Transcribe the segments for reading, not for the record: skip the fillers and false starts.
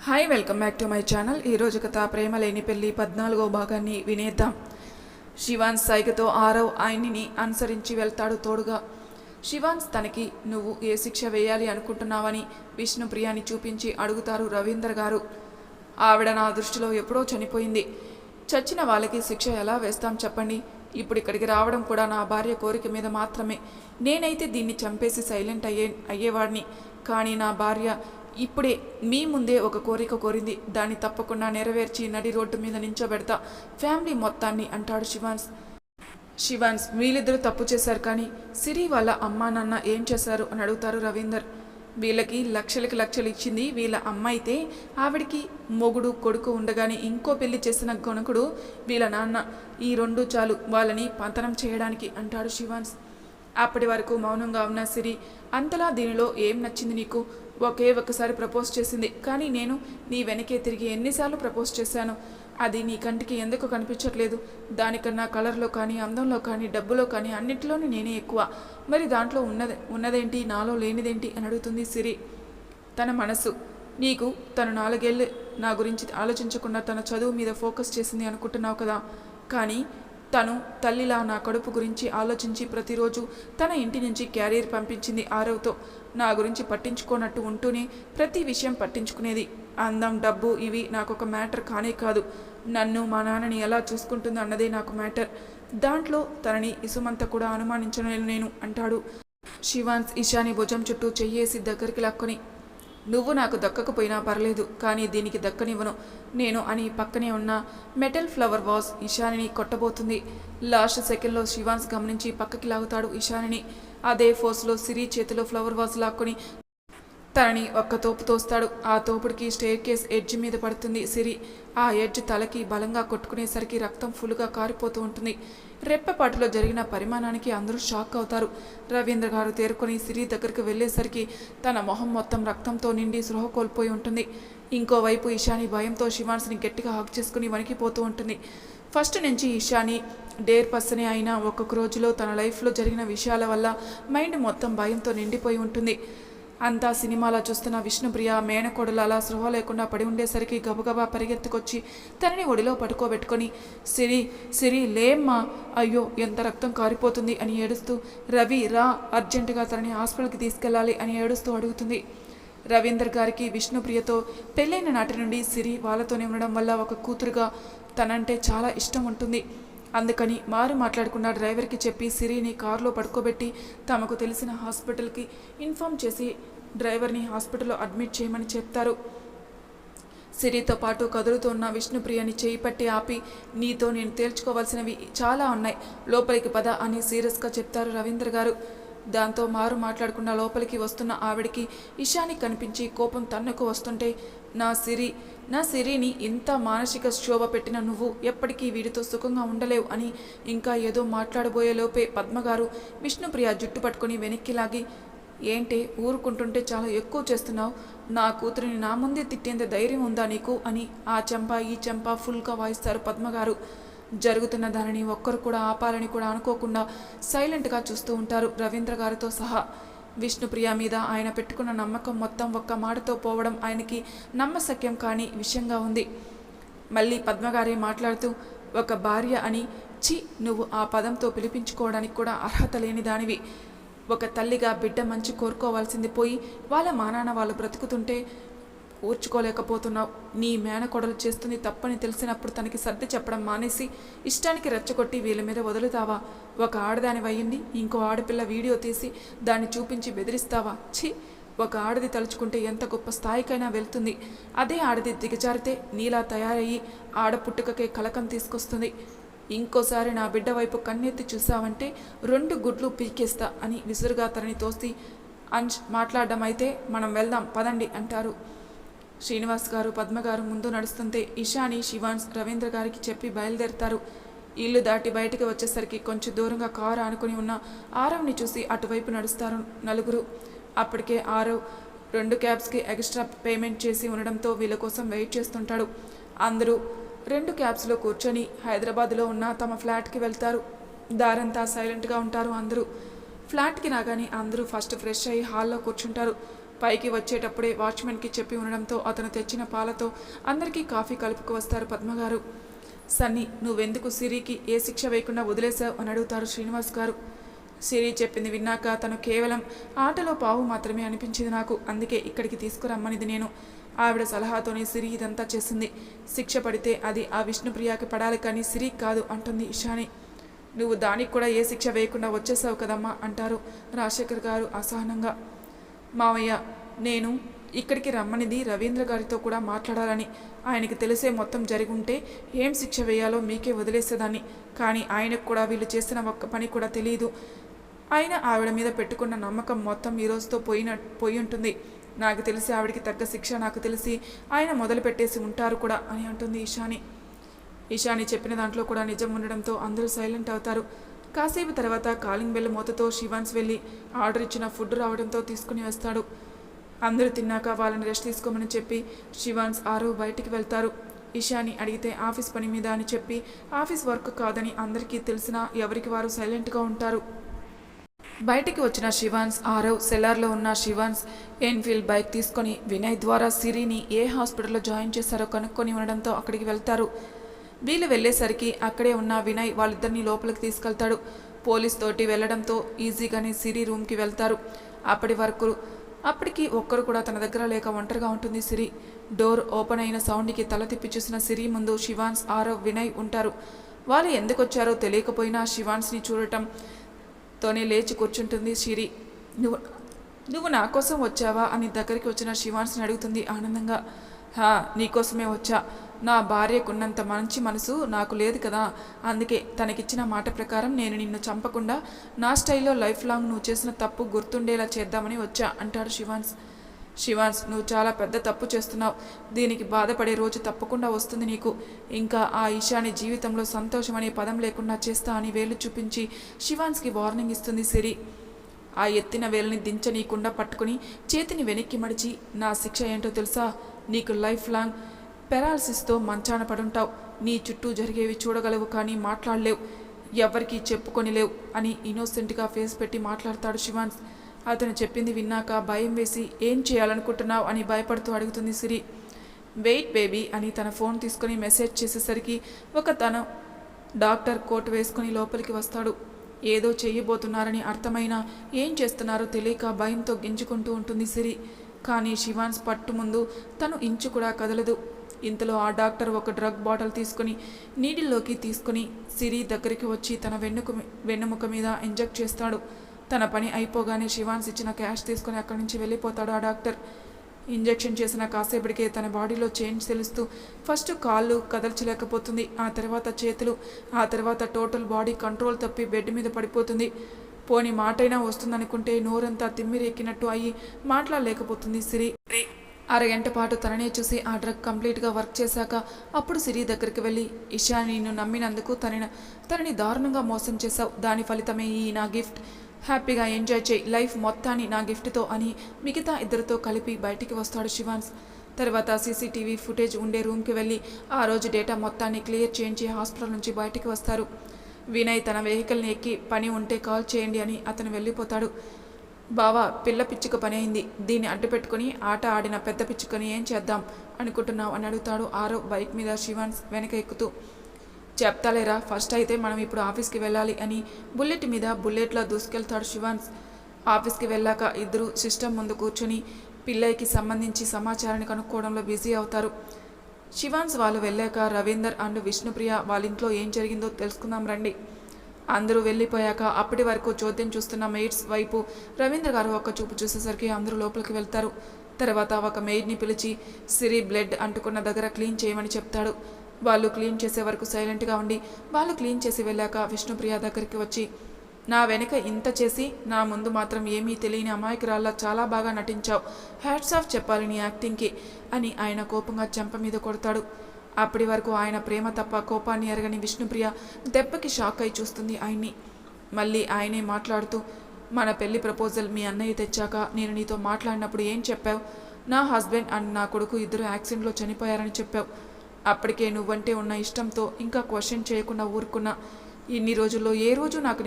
Hi welcome back to my channel. ఈరోజు కథ ప్రేమ లేని పెళ్లి 14వ భాగాన్ని వినేద్దాం. శివాన్స్ సైగతో ఆరవ్ ఆయన్ని అనుసరించి వెళ్తాడు. తోడుగా శివాన్స్ తనకి నువ్వు ఏ శిక్ష వేయాలి అనుకుంటున్నావని విష్ణుప్రియాని చూపించి అడుగుతారు రవీందర్ గారు. ఆవిడ నా దృష్టిలో ఎప్పుడో చనిపోయింది. చచ్చిన వాళ్ళకి శిక్ష ఎలా వేస్తాం చెప్పండి. ఇప్పుడు ఇక్కడికి రావడం కూడా నా భార్య కోరిక మీద మాత్రమే. నేనైతే దీన్ని చంపేసి సైలెంట్ అయ్యేవాడిని. కానీ నా భార్య ఇప్పుడే మీ ముందే ఒక కోరిక కోరింది. దాన్ని తప్పకుండా నెరవేర్చి నడి రోడ్డు మీద నించోబెడతా ఫ్యామిలీ మొత్తాన్ని అంటాడు శివాన్స్ వీళ్ళిద్దరూ తప్పు చేశారు, కానీ సిరి వాళ్ళ అమ్మా నాన్న ఏం చేశారు అని అడుగుతారు రవీందర్. వీళ్ళకి లక్షలకి లక్షలు ఇచ్చింది వీళ్ళ అమ్మ అయితే, ఆవిడికి మొగుడు కొడుకు ఉండగానే ఇంకో పెళ్లి చేసిన గొనకుడు వీళ్ళ నాన్న. ఈ రెండు చాలు వాళ్ళని పతనం చేయడానికి అంటాడు శివాన్స్. అప్పటి వరకు మౌనంగా ఉన్న సిరి, అంతలా దీనిలో ఏం నచ్చింది నీకు? ఒక్కసారి ప్రపోజ్ చేసింది, కానీ నేను నీ వెనకే తిరిగి ఎన్నిసార్లు ప్రపోజ్ చేశాను. అది నీ కంటికి ఎందుకు కనిపించట్లేదు? దానికన్నా కలర్లో కానీ, అందంలో కానీ, డబ్బులో కానీ అన్నింటిలోనూ నేనే ఎక్కువ. మరి దాంట్లో ఉన్నదేంటి, నాలో లేనిదేంటి అని అడుగుతుంది సిరి. తన మనసు నీకు తను 4 ఏళ్ళు నా గురించి ఆలోచించకుండా తన చదువు మీద ఫోకస్ చేసింది అనుకుంటున్నావు కదా, కానీ తను తల్లిలా నా కడుపు గురించి ఆలోచించి ప్రతిరోజు తన ఇంటి నుంచి క్యారియర్ పంపించింది ఆరవ్తో. నా గురించి పట్టించుకోనట్టు ఉంటూనే ప్రతి విషయం పట్టించుకునేది. అందం, డబ్బు ఇవి నాకొక మ్యాటర్ కానే కాదు. నన్ను మా నాన్నని ఎలా చూసుకుంటుందో అన్నదే నాకు మ్యాటర్. దాంట్లో తనని ఇసుమంత కూడా అనుమానించలేను నేను అంటాడు. శివాన్స్ ఇషాని భుజం చుట్టూ చెయ్యేసి దగ్గరికి లాక్కొని, నువ్వు నాకు దక్కకపోయినా పర్లేదు, కానీ దీనికి దక్కనివ్వను నేను అని పక్కనే ఉన్న మెటల్ ఫ్లవర్ వాజ్ ఇషానిని కొట్టబోతుంది. లాస్ట్ సెకండ్లో శివాన్స్ గమనించి పక్కకి లాగుతాడు ఇషానిని. అదే ఫోర్స్లో సిరి చేతిలో ఫ్లవర్ వాజ్ లాక్కొని తనని ఒక్క తోపు తోస్తాడు. ఆ తోపుడికి స్టేర్ కేస్ ఎడ్జ్ మీద పడుతుంది సిరి. ఆ ఎడ్జ్ తలకి బలంగా కొట్టుకునేసరికి రక్తం ఫుల్గా కారిపోతూ ఉంటుంది. రెప్పపాటులో జరిగిన పరిమాణానికి అందరూ షాక్ అవుతారు. రవీంద్ర గారు తేరుకొని సిరి దగ్గరికి వెళ్ళేసరికి తన మొహం మొత్తం రక్తంతో నిండి సృహ కోల్పోయి ఉంటుంది. ఇంకోవైపు ఇషాని భయంతో శివాన్స్ని గట్టిగా హగ్ చేసుకుని వణికిపోతూ ఉంటుంది. ఫస్ట్ నుంచి ఇషాని డేర్ పర్సనే అయినా ఒక్కొక్క రోజులో తన లైఫ్లో జరిగిన విషయాల వల్ల మైండ్ మొత్తం భయంతో నిండిపోయి ఉంటుంది. అంతా సినిమాలో చూస్తున్న విష్ణుప్రియ మేనకోడలు అలా సృహ లేకుండా పడి ఉండేసరికి గబగబా పరిగెత్తుకొచ్చి తనని ఒడిలో పట్టుకోబెట్టుకొని, సిరి లేమ్మా, అయ్యో ఎంత రక్తం కారిపోతుంది అని ఏడుస్తూ, రవి రా, అర్జెంటుగా తనని హాస్పిటల్కి తీసుకెళ్ళాలి అని ఏడుస్తూ అడుగుతుంది. రవీందర్ గారికి విష్ణుప్రియతో పెళ్ళైన నాటి నుండి సిరి వాళ్ళతోనే ఉండడం వల్ల ఒక కూతురుగా తనంటే చాలా ఇష్టం ఉంటుంది. అందుకని మాట్లాడకుండా డ్రైవర్కి చెప్పి సిరిని కారులో పడుకోబెట్టి తమకు తెలిసిన హాస్పిటల్కి ఇన్ఫామ్ చేసి డ్రైవర్ని హాస్పిటల్లో అడ్మిట్ చేయమని చెప్తారు. సిరితో పాటు కదులుతున్న విష్ణుప్రియని చేయి పట్టి ఆపి, నీతో నేను తేల్చుకోవాల్సినవి చాలా ఉన్నాయి, లోపలికి పద అని సీరియస్గా చెప్తారు రవీంద్ర గారు. దాంతో మాట్లాడకుండా లోపలికి వస్తున్న ఆవిడికి ఇషాని కనిపించి కోపం తన్నుకు వస్తుంటే, నా సిరిని ఇంత మానసిక క్షోభ పెట్టిన నువ్వు ఎప్పటికీ వీడితో సుఖంగా ఉండలేవు అని ఇంకా ఏదో మాట్లాడబోయే లోపే పద్మగారు విష్ణుప్రియ జుట్టు పట్టుకుని వెనక్కి లాగి, ఏంటే ఊరుకుంటుంటే చాలా ఎక్కువ చేస్తున్నావు, నా కూతురిని నా ముందే తిట్టేంత ధైర్యం ఉందా నీకు అని ఆ చెంప ఈ చెంప ఫుల్గా వాయిస్తారు పద్మగారు. జరుగుతున్న దానిని ఒక్కరు కూడా ఆపాలని కూడా అనుకోకుండా సైలెంట్గా చూస్తూ ఉంటారు రవీంద్ర గారితో సహా. విష్ణుప్రియ మీద ఆయన పెట్టుకున్న నమ్మకం మొత్తం ఒక్క మాటతో పోవడం ఆయనకి నమ్మశక్యం కాని విషయంగా ఉంది. మళ్ళీ పద్మగారే మాట్లాడుతూ, ఒక భార్య అని నువ్వు ఆ పదంతో పిలిపించుకోవడానికి కూడా అర్హత లేని దానివి. ఒక తల్లిగా బిడ్డ మంచి కోరుకోవాల్సింది పోయి వాళ్ళ మానాన వాళ్ళు బ్రతుకుతుంటే ఊర్చుకోలేకపోతున్నావు. నీ మేనకొడలు చేస్తుంది తప్పని తెలిసినప్పుడు తనకి సర్ది చెప్పడం మానేసి ఇష్టానికి రెచ్చగొట్టి వీళ్ళ మీద వదులుతావా? ఒక ఆడదాని అయ్యింది ఇంకో ఆడపిల్ల వీడియో తీసి దాన్ని చూపించి బెదిరిస్తావా? ఒక ఆడది తలుచుకుంటే ఎంత గొప్ప స్థాయికైనా వెళ్తుంది. అదే ఆడది దిగజారితే నీలా తయారయ్యి ఆడపుట్టుకకే కలకం తీసుకొస్తుంది. ఇంకోసారి నా బిడ్డ వైపు కన్నెత్తి చూసావంటే 2 గుడ్లు పీకేస్తా అని విసురుగా తనని తోసి, మాట్లాడడం అయితే మనం వెళ్దాం పదండి అంటారు. శ్రీనివాస్ గారు పద్మగారు ముందు నడుస్తుంటే ఇషాని శివాన్స్ రవీంద్ర గారికి చెప్పి బయలుదేరుతారు. ఇల్లు దాటి బయటికి వచ్చేసరికి కొంచెం దూరంగా కారు ఆనుకుని ఉన్న ఆరవ్ని చూసి అటువైపు నడుస్తారు నలుగురు. అప్పటికే ఆరవ్ 2 క్యాబ్స్కి ఎక్స్ట్రా పేమెంట్ చేసి ఉండడంతో వీళ్ళ కోసం వెయిట్ చేస్తుంటాడు. అందరూ 2 క్యాబ్స్లో కూర్చొని హైదరాబాద్లో ఉన్న తమ ఫ్లాట్కి వెళ్తారు. దారంతా సైలెంట్గా ఉంటారు అందరూ. ఫ్లాట్కి రాగానే అందరూ ఫస్ట్ ఫ్రెష్ అయ్యి హాల్లో కూర్చుంటారు. పైకి వచ్చేటప్పుడే వాచ్మెన్కి చెప్పి ఉండడంతో అతను తెచ్చిన పాలతో అందరికీ కాఫీ కలుపుకు వస్తారు పద్మగారు. సన్నీ, నువ్వెందుకు సిరికి ఏ శిక్ష వేయకుండా వదిలేశావు అని అడుగుతారు శ్రీనివాస్ గారు. సిరి చెప్పింది విన్నాక తను కేవలం ఆటలో పావు మాత్రమే అనిపించింది నాకు, అందుకే ఇక్కడికి తీసుకురమ్మనిది నేను. ఆవిడ సలహాతోనే సిరి ఇదంతా చేసింది. శిక్ష పడితే అది ఆ విష్ణుప్రియకి పడాలి కానీ సిరి కాదు అంటుంది ఇషాని. నువ్వు దానికి కూడా ఏ శిక్ష వేయకుండా వచ్చేసావు కదమ్మా అంటారు రాజశేఖర్ గారు అసహనంగా. మావయ్య, నేను ఇక్కడికి రమ్మనిది రవీంద్ర గారితో కూడా మాట్లాడాలని. ఆయనకి తెలిసే మొత్తం జరిగుంటే ఏం శిక్ష వేయాలో మీకే వదిలేసేదాన్ని. కానీ ఆయనకు కూడా వీళ్ళు చేసిన ఒక్క పని కూడా తెలియదు. ఆయన ఆవిడ మీద పెట్టుకున్న నమ్మకం మొత్తం ఈ రోజుతో పోయి ఉంటుంది. నాకు తెలిసి ఆవిడికి తగ్గ శిక్ష నాకు తెలిసి ఆయన మొదలు పెట్టేసి ఉంటారు కూడా అని అంటుంది ఇషాని. ఇషాని చెప్పిన దాంట్లో కూడా నిజం ఉండడంతో అందరూ సైలెంట్ అవుతారు. కాసేపు తర్వాత కాలింగ్ బెల్ మూతతో శివాన్స్ వెళ్ళి ఆర్డర్ ఇచ్చిన ఫుడ్ రావడంతో తీసుకుని వస్తాడు. అందరూ తిన్నాక వాళ్ళని రెస్ట్ తీసుకోమని చెప్పి శివాన్స్ ఆరవ్ బయటికి వెళ్తారు. ఇషాని అడిగితే ఆఫీస్ పని మీద అని చెప్పి ఆఫీస్ వర్క్ కాదని అందరికీ తెలిసినా ఎవరికి వారు సైలెంట్గా ఉంటారు. బయటికి వచ్చిన శివాన్స్ ఆరవ్ సెల్లార్లో ఉన్న శివాన్స్ ఎన్ఫీల్డ్ బైక్ తీసుకొని వినయ్ ద్వారా సిరిని ఏ హాస్పిటల్లో జాయిన్ చేశారో కనుక్కొని ఉండడంతో అక్కడికి వెళ్తారు. వీళ్ళు వెళ్ళేసరికి అక్కడే ఉన్న వినయ్ వాళ్ళిద్దరినీ లోపలికి తీసుకెళ్తాడు. పోలీస్ తోటి వెళ్లడంతో ఈజీగానే సిరి రూమ్కి వెళ్తారు. అప్పటికి ఒక్కరు కూడా తన దగ్గర లేక ఒంటరిగా ఉంటుంది సిరి. డోర్ ఓపెన్ అయిన సౌండ్కి తల తిప్పి చూసిన సిరి ముందు శివాన్స్ ఆరవ్ వినయ్ ఉంటారు. వాళ్ళు ఎందుకు వచ్చారో తెలియకపోయినా శివాన్స్ని చూడటంతోనే లేచి కూర్చుంటుంది సిరి. నువ్వు నా కోసం వచ్చావా అని దగ్గరికి వచ్చిన శివాన్స్ని అడుగుతుంది ఆనందంగా. నీకోసమే వచ్చా. నా భార్యకున్నంత మంచి మనసు నాకు లేదు కదా, అందుకే తనకిచ్చిన మాట ప్రకారం నేను నిన్ను చంపకుండా నా స్టైల్లో లైఫ్ లాంగ్ నువ్వు చేసిన తప్పు గుర్తుండేలా చేద్దామని వచ్చా అంటాడు శివాన్స్. నువ్వు చాలా పెద్ద తప్పు చేస్తున్నావు. దీనికి బాధపడే రోజు తప్పకుండా వస్తుంది నీకు. ఇంకా ఆ ఇషాని జీవితంలో సంతోషం అనే పదం లేకుండా చేస్తా అని వేలు చూపించి శివాన్స్కి వార్నింగ్ ఇస్తుంది సిరి. ఆ ఎత్తిన వేలని దించనీయకుండా పట్టుకుని చేతిని వెనక్కి మడిచి, నా శిక్ష ఏంటో తెలుసా? నీకు లైఫ్ లాంగ్ పెరాలసిస్తో మంచాన పడుంటావు. నీ చుట్టూ జరిగేవి చూడగలవు కానీ మాట్లాడలేవు, ఎవరికి చెప్పుకొనిలేవు అని ఇన్నోసెంట్గా ఫేస్ పెట్టి మాట్లాడతాడు శివాన్స్. అతను చెప్పింది విన్నాక భయం వేసి ఏం చేయాలనుకుంటున్నావు అని భయపడుతూ అడుగుతుంది సిరి. వెయిట్ బేబీ అని తన ఫోన్ తీసుకుని మెసేజ్ చేసేసరికి తన డాక్టర్ కోట్ వేసుకుని లోపలికి వస్తాడు. ఏదో చేయబోతున్నారని అర్థమైనా ఏం చేస్తున్నారో తెలియక భయంతో గింజుకుంటూ ఉంటుంది సిరి. కానీ శివాన్స్ పట్టు ముందు తను ఇంచు కూడా కదలదు. ఇంతలో ఆ డాక్టర్ ఒక డ్రగ్ బాటిల్ తీసుకుని నీడిల్లోకి తీసుకుని సిరి దగ్గరికి వచ్చి తన వెన్నుముక మీద ఇంజెక్ట్ చేస్తాడు. తన పని అయిపోగానే శివాన్స్ ఇచ్చిన క్యాష్ తీసుకుని అక్కడి నుంచి వెళ్ళిపోతాడు ఆ డాక్టర్. ఇంజెక్షన్ చేసిన కాసేపటికే తన బాడీలో చేంజ్ తెలుస్తూ ఫస్ట్ కాళ్ళు కదల్చలేకపోతుంది, ఆ తర్వాత చేతులు, ఆ తర్వాత టోటల్ బాడీ కంట్రోల్ తప్పి బెడ్ మీద పడిపోతుంది. పోని మాటైనా వస్తుందనుకుంటే నోరంతా తిమ్మిరెక్కినట్టు అయ్యి మాట్లాడలేకపోతుంది సిరి. అరగంట పాటు తననే చూసి ఆ డ్రగ్ కంప్లీట్గా వర్క్ చేశాక అప్పుడు సిరి దగ్గరికి వెళ్ళి, ఇషాని నిన్ను నమ్మినందుకు తనని దారుణంగా మోసం చేశావు, దాని ఫలితమే ఈ నా గిఫ్ట్, హ్యాపీగా ఎంజాయ్ చేయి లైఫ్ మొత్తాన్ని నా గిఫ్ట్తో అని మిగతా ఇద్దరితో కలిపి బయటికి వస్తాడు శివాన్స్. తర్వాత సీసీటీవీ ఫుటేజ్ ఉండే రూమ్కి వెళ్ళి ఆ రోజు డేటా మొత్తాన్ని క్లియర్ చేయించి హాస్పిటల్ నుంచి బయటికి వస్తారు. వినయ్ తన వెహికల్ని ఎక్కి పని ఉంటే కాల్ చేయండి అని అతను వెళ్ళిపోతాడు. బావా, పిల్ల పిచ్చుక పని అయింది, దీన్ని అడ్డుపెట్టుకుని ఆట ఆడిన పెద్ద పిచ్చుకని ఏం చేద్దాం అనుకుంటున్నావు అని అడుగుతాడు ఆరవ్ బైక్ మీద శివాన్స్ వెనక ఎక్కుతూ. చెప్తాలేరా, ఫస్ట్ అయితే మనం ఇప్పుడు ఆఫీస్కి వెళ్ళాలి అని బుల్లెట్లో దూసుకెళ్తాడు శివాన్స్. ఆఫీస్కి వెళ్ళాక ఇద్దరు సిస్టమ్ ముందు కూర్చొని పిల్లయ్యకి సంబంధించి సమాచారాన్ని కనుక్కోవడంలో బిజీ అవుతారు. శివాన్స్ వాళ్ళు వెళ్ళాక రవీందర్ అండ్ విష్ణుప్రియ వాళ్ళ ఇంట్లో ఏం జరిగిందో తెలుసుకుందాం రండి. అందరూ వెళ్ళిపోయాక అప్పటి వరకు చోద్యం చూస్తున్న మెయిడ్స్ వైపు రవీంద్ర గారు ఒక చూపు చూసేసరికి అందరూ లోపలికి వెళ్తారు. తర్వాత ఒక మెయిడ్ని పిలిచి సిరి బ్లడ్ అంటుకున్న దగ్గర క్లీన్ చేయమని చెప్తాడు. వాళ్ళు క్లీన్ చేసే వరకు సైలెంట్గా ఉండి వాళ్ళు క్లీన్ చేసి వెళ్ళాక విష్ణుప్రియ దగ్గరికి వచ్చి, నా వెనుక ఇంత చేసి నా ముందు మాత్రం ఏమీ తెలియని అమాయకురాల్లా చాలా బాగా నటించావు, హ్యాట్స్ ఆఫ్ చెప్పాలి నీ యాక్టింగ్కి అని ఆయన కోపంగా చెంప మీద కొడతాడు. అప్పటి వరకు ఆయన ప్రేమ తప్ప కోపాన్ని ఎరగని విష్ణుప్రియ దెబ్బకి షాక్ అయి చూస్తుంది ఆయన్ని. మళ్ళీ ఆయనే మాట్లాడుతూ, మన పెళ్లి ప్రపోజల్ మీ అన్నయ్య తెచ్చాక నేను నీతో మాట్లాడినప్పుడు ఏం చెప్పావు? నా హస్బెండ్ అండ్ నా కొడుకు ఇద్దరు యాక్సిడెంట్లో చనిపోయారని చెప్పావు. అప్పటికే నువ్వంటే ఉన్న ఇష్టంతో ఇంకా క్వశ్చన్ చేయకుండా ఊరుకున్నా. ఇన్ని రోజుల్లో ఏ రోజు నాకు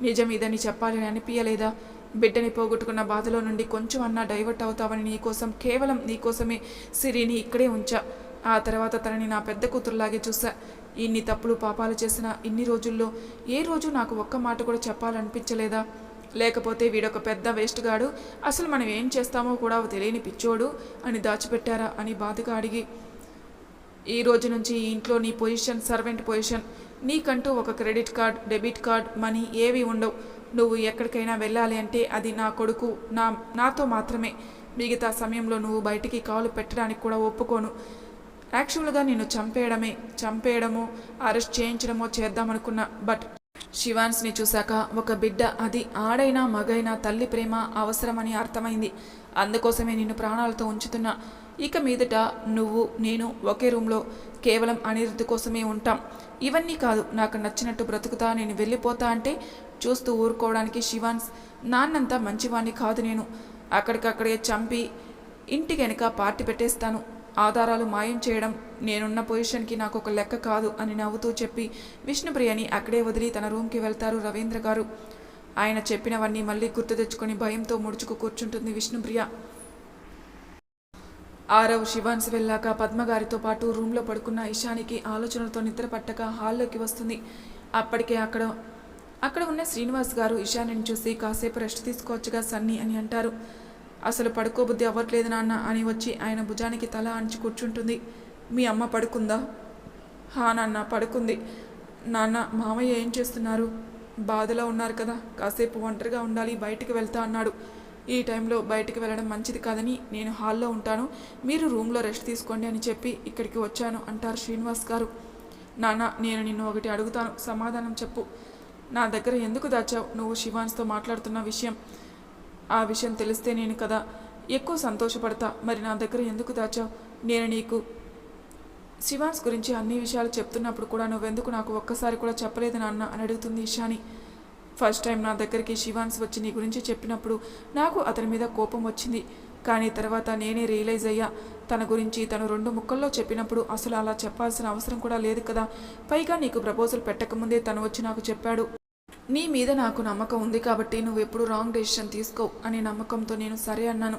నిజం ఇదని చెప్పాలని అనిపించలేదా? బిడ్డని పోగొట్టుకున్న బాధలో నుండి కొంచెం అన్నా డైవర్ట్ అవుతావని నీకోసం, కేవలం నీకోసమే సిరిని ఇక్కడే ఉంచా. ఆ తర్వాత తనని నా పెద్ద కూతురులాగే చూసా. ఇన్ని తప్పులు పాపాలు చేసిన ఇన్ని రోజుల్లో ఏ రోజు నాకు ఒక్క మాట కూడా చెప్పాలనిపించలేదా? లేకపోతే వీడొక పెద్ద వేస్ట్ గాడు, అసలు మనం ఏం చేస్తామో కూడా తెలియని పిచ్చోడు అని దాచిపెట్టారా అని బాధగా అడిగి, ఈ రోజు నుంచి ఈ ఇంట్లో నీ పొజిషన్ సర్వెంట్ పొజిషన్. నీకంటూ ఒక credit card, debit card, money ఏవి ఉండవు. నువ్వు ఎక్కడికైనా వెళ్ళాలి అంటే అది నా కొడుకు, నాతో మాత్రమే. మిగతా సమయంలో నువ్వు బయటికి కాలు పెట్టడానికి కూడా ఒప్పుకోను. యాక్చువల్గా నిన్ను చంపేయడమో అరెస్ట్ చేయించడమో చేద్దామనుకున్నా. బట్ శివాన్స్ని చూశాక ఒక బిడ్డ, అది ఆడైనా మగైనా తల్లి ప్రేమ అవసరమని అర్థమైంది. అందుకోసమే నిన్ను ప్రాణాలతో ఉంచుతున్నా. ఇక మీదట నువ్వు నేను ఒకే రూమ్లో కేవలం అనిరుద్ధ్ కోసమే ఉంటాం. ఇవన్నీ కాదు, నాకు నచ్చినట్టు బ్రతుకుతా, నేను వెళ్ళిపోతా అంటే చూస్తూ ఊరుకోవడానికి శివాన్స్ నాన్నంతా మంచివాణ్ణి కాదు. నేను అక్కడికక్కడే చంపి ఇంటికి వెనక పార్టీ పెట్టేస్తాను. ఆధారాలు మాయం చేయడం నేనున్న పొజిషన్కి నాకు ఒక లెక్క కాదు అని నవ్వుతూ చెప్పి విష్ణుప్రియని అక్కడే వదిలి తన రూమ్కి వెళ్తారు రవీంద్ర గారు. ఆయన చెప్పినవన్నీ మళ్ళీ గుర్తు తెచ్చుకొని భయంతో ముడుచుకు కూర్చుంటుంది విష్ణుప్రియ. ఆరవ్ శివాన్స్ వెళ్ళాక పద్మగారితో పాటు రూమ్లో పడుకున్న ఇషానికి ఆలోచనలతో నిద్ర పట్టక హాల్లోకి వస్తుంది. అప్పటికే అక్కడ ఉన్న శ్రీనివాస్ గారు ఇషానిని చూసి, కాసేపు రెస్ట్ తీసుకోవచ్చుగా సన్నీ అని అంటారు. అసలు పడుకోబుద్ధి అవ్వట్లేదు నాన్న అని వచ్చి ఆయన భుజానికి తల అంచి కూర్చుంటుంది. మీ అమ్మ పడుకుందా? హా నాన్న పడుకుంది. నాన్న మామయ్య ఏం చేస్తున్నారు? బాధలో ఉన్నారు కదా, కాసేపు ఒంటరిగా ఉండాలి, బయటికి వెళ్తా అన్నాడు. ఈ టైంలో బయటికి వెళ్ళడం మంచిది కాదని నేను హాల్లో ఉంటాను, మీరు రూమ్లో రెస్ట్ తీసుకోండి అని చెప్పి ఇక్కడికి వచ్చాను అంటారు శ్రీనివాస్ గారు. నాన్న నేను నిన్ను ఒకటి అడుగుతాను, సమాధానం చెప్పు. నా దగ్గర ఎందుకు దాచావు నువ్వు శివాన్స్తో మాట్లాడుతున్న విషయం? ఆ విషయం తెలిస్తే నేను కదా ఎక్కువ సంతోషపడతా. మరి నా దగ్గర ఎందుకు దాచావు? నేను నీకు శివాన్స్ గురించి అన్ని విషయాలు చెప్తున్నప్పుడు కూడా నువ్వెందుకు నాకు ఒక్కసారి కూడా చెప్పలేదు నాన్న అని అడుగుతుంది ఇషాని. ఫస్ట్ టైం నా దగ్గరికి శివాన్స్ వచ్చి నీ గురించి చెప్పినప్పుడు నాకు అతని మీద కోపం వచ్చింది. కానీ తర్వాత నేనే రియలైజ్ అయ్యా, తన గురించి తను 2 ముక్కల్లో చెప్పినప్పుడు అసలు అలా చెప్పాల్సిన అవసరం కూడా లేదు కదా. పైగా నీకు ప్రపోజల్ పెట్టకముందే తను వచ్చి నాకు చెప్పాడు. నీ మీద నాకు నమ్మకం ఉంది కాబట్టి నువ్వు ఎప్పుడు రాంగ్ డెసిషన్ తీసుకోవు అనే నమ్మకంతో నేను సరే అన్నాను.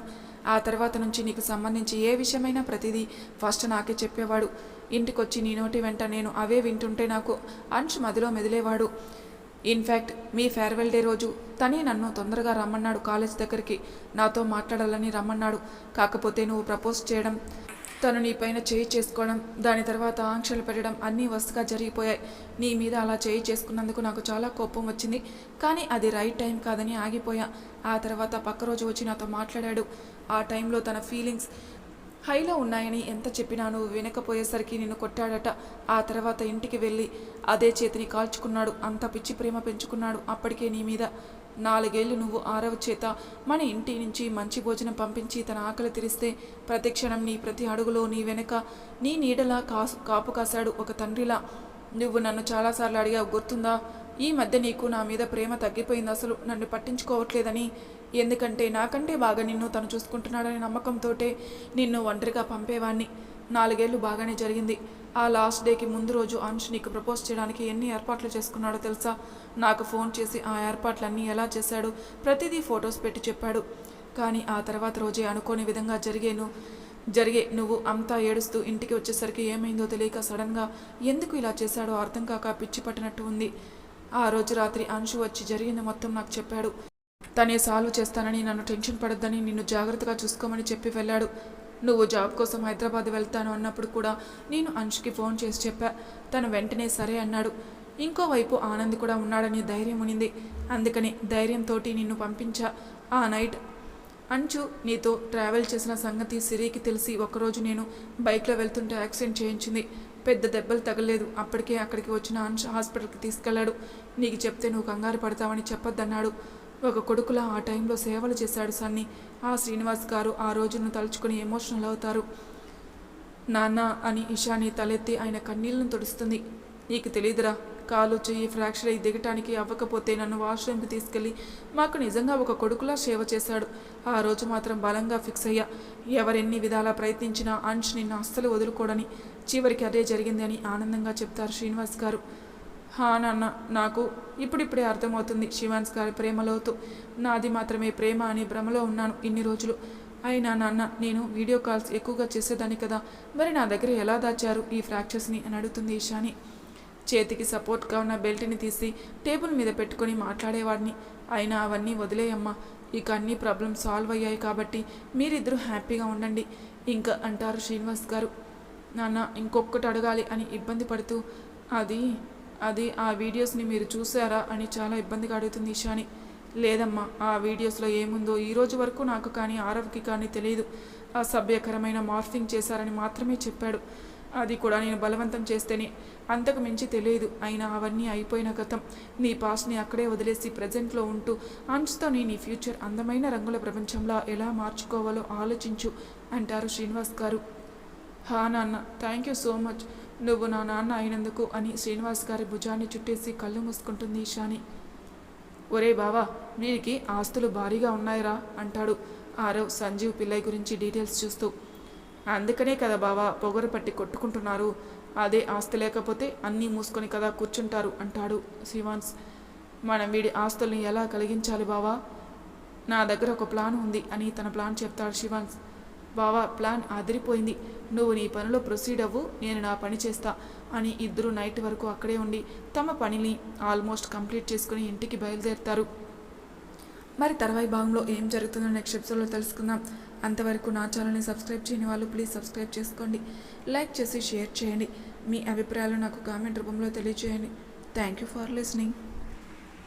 ఆ తర్వాత నుంచి నీకు సంబంధించి ఏ విషయమైనా ప్రతిదీ ఫస్ట్ నాకే చెప్పేవాడు. ఇంటికొచ్చి నీ నోటి వెంట నేను అవే వింటుంటే నాకు అంశు మదిలో మెదిలేవాడు. ఇన్ఫ్యాక్ట్ మీ ఫేర్వెల్ డే రోజు తనే నన్ను తొందరగా రమ్మన్నాడు, కాలేజ్ దగ్గరికి నాతో మాట్లాడాలని రమ్మన్నాడు. కాకపోతే నువ్వు ప్రపోజ్ చేయడం, తను నీ పైన చేయి చేసుకోవడం, దాని తర్వాత ఆంక్షలు పెట్టడం అన్నీ వరుసగా జరిగిపోయాయి. నీ మీద అలా చేయి చేసుకున్నందుకు నాకు చాలా కోపం వచ్చింది. కానీ అది రైట్ టైం కాదని ఆగిపోయా. ఆ తర్వాత పక్క రోజు వచ్చి నాతో మాట్లాడాడు. ఆ టైంలో తన ఫీలింగ్స్ హైలో ఉన్నాయని ఎంత చెప్పినా నువ్వు వినకపోయేసరికి నిన్ను కొట్టాడట. ఆ తర్వాత ఇంటికి వెళ్ళి అదే చేతిని కాల్చుకున్నాడు. అంత పిచ్చి ప్రేమ పెంచుకున్నాడు అప్పటికే నీ మీద. 4 ఏళ్ళు నువ్వు ఆరవ చేత మన ఇంటి నుంచి మంచి భోజనం పంపించి తన ఆకలి తీరిస్తే ప్రతిక్షణం నీ ప్రతి అడుగులో నీ వెనక నీ నీడలా కాపు కాశాడు ఒక తండ్రిలా. నువ్వు నన్ను చాలాసార్లు అడిగావు, గుర్తుందా? ఈ మధ్య నీకు నా మీద ప్రేమ తగ్గిపోయింది, అసలు నన్ను పట్టించుకోవట్లేదని. ఎందుకంటే నాకంటే బాగా నిన్ను తను చూసుకుంటున్నాడనే నమ్మకంతోటే నిన్ను ఒంటరిగా పంపేవాణ్ణి. 4 ఏళ్ళు బాగానే జరిగింది. ఆ లాస్ట్ డేకి ముందు రోజు అంశ్ నీకు ప్రపోజ్ చేయడానికి ఎన్ని ఏర్పాట్లు చేసుకున్నాడో తెలుసా? నాకు ఫోన్ చేసి ఆ ఏర్పాట్లన్నీ ఎలా చేశాడు ప్రతిదీ ఫొటోస్ పెట్టి చెప్పాడు. కానీ ఆ తర్వాత రోజే అనుకోని విధంగా జరిగే నువ్వు అంతా ఏడుస్తూ ఇంటికి వచ్చేసరికి ఏమైందో తెలియక సడన్గా ఎందుకు ఇలా చేశాడో అర్థం కాక పిచ్చి పట్టినట్టు ఉంది. ఆ రోజు రాత్రి అంశు వచ్చి జరిగింది మొత్తం నాకు చెప్పాడు. తనే సాల్వ్ చేస్తానని, నన్ను టెన్షన్ పడొద్దని, నిన్ను జాగ్రత్తగా చూసుకోమని చెప్పి వెళ్ళాడు. నువ్వు జాబ్ కోసం హైదరాబాద్ వెళ్తాను అన్నప్పుడు కూడా నేను అంశుకి ఫోన్ చేసి చెప్పా. తను వెంటనే సరే అన్నాడు. ఇంకోవైపు ఆనంద్ కూడా ఉన్నాడని ధైర్యం ఉనింది. అందుకని ధైర్యంతో నిన్ను పంపించా. ఆ నైట్ అంచు నీతో ట్రావెల్ చేసిన సంగతి సిరికి తెలిసి ఒకరోజు నేను బైక్లో వెళ్తుంటే యాక్సిడెంట్ చేయించింది. పెద్ద దెబ్బలు తగలేదు. అప్పటికే అక్కడికి వచ్చిన అంశు హాస్పిటల్కి తీసుకెళ్లాడు. నీకు చెప్తే నువ్వు కంగారు పడతావని చెప్పొద్దన్నాడు. ఒక కొడుకులా ఆ టైంలో సేవలు చేశాడు సన్నీ. ఆ శ్రీనివాస్ గారు ఆ రోజును తలుచుకుని ఎమోషనల్ అవుతారు. నాన్న అని ఇషాని తలెత్తి ఆయన కన్నీళ్లను తుడుస్తుంది. నీకు తెలీదురా, కాలు చెయ్యి ఫ్రాక్చర్ అయి దిగటానికి అవ్వకపోతే నన్ను వాష్రూమ్కి తీసుకెళ్ళి మాకు నిజంగా ఒక కొడుకులా సేవ చేశాడు. ఆ రోజు మాత్రం బలంగా ఫిక్స్ అయ్యా, ఎవరెన్ని విధాలా ప్రయత్నించినా అంశ్ నిన్ను అస్సలు వదులుకోడని. చివరికి అదే జరిగింది అని ఆనందంగా చెప్తారు శ్రీనివాస్ గారు. హా నాన్న, నాకు ఇప్పుడిప్పుడే అర్థమవుతుంది శివాన్స్ గారి ప్రేమలోతు. నాది మాత్రమే ప్రేమ అని భ్రమలో ఉన్నాను ఇన్ని రోజులు. అయినా నాన్న, నేను వీడియో కాల్స్ ఎక్కువగా చేసేదాన్ని కదా, మరి నా దగ్గర ఎలా దాచారు ఈ ఫ్రాక్చర్స్ని అని అడుగుతుంది ఈశాని. చేతికి సపోర్ట్గా ఉన్న బెల్ట్ని తీసి టేబుల్ మీద పెట్టుకొని మాట్లాడేవాడిని. అయినా అవన్నీ వదిలేయమ్మా, ఇక అన్ని ప్రాబ్లమ్స్ సాల్వ్ అయ్యాయి కాబట్టి మీరిద్దరూ హ్యాపీగా ఉండండి ఇంకా అంటారు శ్రీనివాస్ గారు. నాన్న, ఇంకొకటి అడగాలి అని ఇబ్బంది పడుతూ, అది అది ఆ వీడియోస్ని మీరు చూసారా అని చాలా ఇబ్బందిగా అడుగుతుంది ఈశాని. లేదమ్మా, ఆ వీడియోస్లో ఏముందో ఈరోజు వరకు నాకు కానీ ఆరవ్కి కానీ తెలియదు. అసభ్యకరమైన మార్ఫింగ్ చేశారని మాత్రమే చెప్పాడు. అది కూడా నేను బలవంతం చేస్తేనే, అంతకు మించి తెలియదు. అయినా అవన్నీ అయిపోయిన గతం. నీ పాస్ట్ని అక్కడే వదిలేసి ప్రజెంట్లో ఉంటూ అంచుతో నీ ఫ్యూచర్ అందమైన రంగుల ప్రపంచంలో ఎలా మార్చుకోవాలో ఆలోచించు అంటారు శ్రీనివాస్ గారు. హా నాన్న, థ్యాంక్ యూ సో మచ్, నువ్వు నా నాన్న అయినందుకు అని శ్రీనివాస్ గారి భుజాన్ని చుట్టేసి కళ్ళు మూసుకుంటుంది ఈశాని. ఒరే బావా, వీరికి ఆస్తులు భారీగా ఉన్నాయిరా అంటాడు ఆరవ్ సంజీవ్ పిల్లై గురించి డీటెయిల్స్ చూస్తూ. అందుకనే కదా బావా పొగరు పట్టి కొట్టుకుంటున్నారు. అదే ఆస్తి లేకపోతే అన్నీ మూసుకొని కదా కూర్చుంటారు అంటాడు శివాన్స్. మనం వీడి ఆస్తుల్ని ఎలా కలిగించాలి బావా? నా దగ్గర ఒక ప్లాన్ ఉంది అని తన ప్లాన్ చెప్తాడు శివాన్స్. బావా, ప్లాన్ అదిరిపోయింది. నువ్వు నీ పనిలో ప్రొసీడ్ అవ్వు, నేను నా పని చేస్తా అని ఇద్దరు నైట్ వరకు అక్కడే ఉండి తమ పనిని ఆల్మోస్ట్ కంప్లీట్ చేసుకుని ఇంటికి బయలుదేరుతారు. మరి తర్వాయి భాగంలో ఏం జరుగుతుందో నెక్స్ట్ ఎపిసోడ్లో తెలుసుకుందాం. అంతవరకు నా ఛానల్ని సబ్స్క్రైబ్ చేయని వాళ్ళు ప్లీజ్ సబ్స్క్రైబ్ చేసుకోండి, లైక్ చేసి షేర్ చేయండి, మీ అభిప్రాయాలు నాకు కామెంట్ రూపంలో తెలియజేయండి. Thank you for listening.